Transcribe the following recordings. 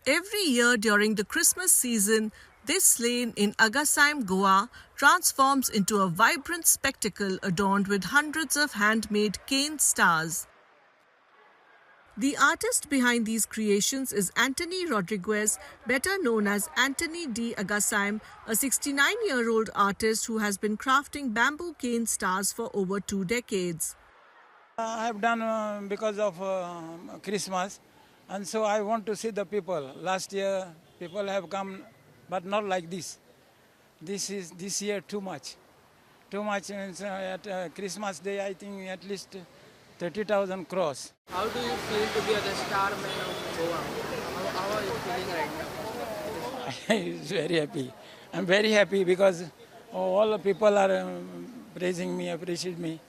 Every year during the Christmas season, this lane in Agasaim, Goa transforms into a vibrant spectacle adorned with hundreds of handmade cane stars. The artist behind these creations is Anthony Rodriguez, better known as Anthony D. Agasaim, a 69-year-old artist who has been crafting bamboo cane stars for over 2 decades. I have done because of Christmas, and so I want to see the people. Last year, people have come, but not like this. This year too much. Too much means at Christmas Day, I think at least 30,000 cross. How do you feel to be the star man of Goa? How are you feeling right now? I'm very happy. I'm very happy because all the people are praising me, appreciate me.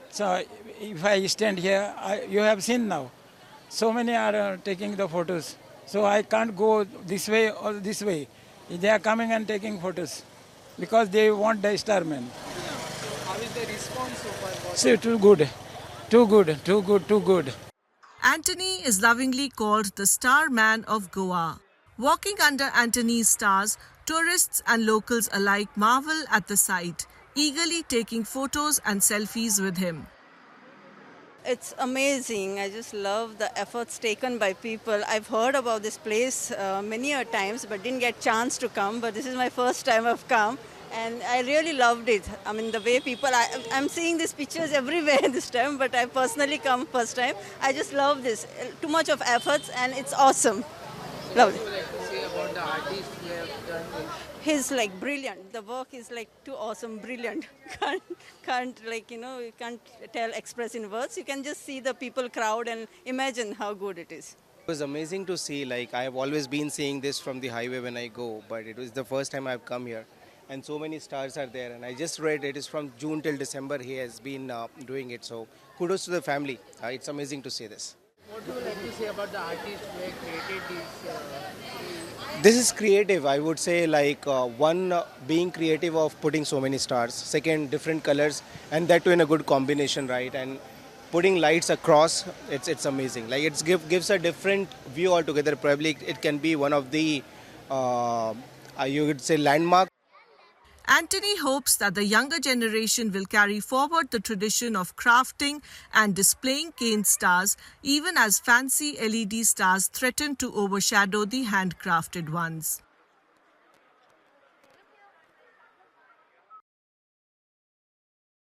So if I stand here, you have seen now, so many are taking the photos. So I can't go this way or this way. They are coming and taking photos because they want the star man. How is the response so far? So too good, too good, too good, too good. Anthony is lovingly called the Star Man of Goa. Walking under Anthony's stars, tourists and locals alike marvel at the sight, eagerly taking photos and selfies with him. It's amazing. I just love the efforts taken by people. I've heard about this place many a times but didn't get chance to come. But this is my first time I've come and I really loved it. I mean, the way people, I'm seeing these pictures everywhere this time, but I personally come first time. I just love this. Too much of efforts and it's awesome. Lovely. What would you like to say about the artist you have done with? He's like brilliant. The work is like too awesome, brilliant. Can't you can't express in words. You can just see the people crowd and imagine how good it is. It was amazing to see. Like, I have always been seeing this from the highway when I go, but it was the first time I've come here. And so many stars are there. And I just read it is from June till December he has been doing it. So kudos to the family. It's amazing to see this. What would you like to say about the artist who have created this? This is creative, I would say, like one, being creative of putting so many stars. Second, different colors, and that too in a good combination, right? And putting lights across, it's amazing. Like, it gives a different view altogether. Probably it can be one of the, you would say, landmark. Anthony hopes that the younger generation will carry forward the tradition of crafting and displaying cane stars, even as fancy LED stars threaten to overshadow the handcrafted ones.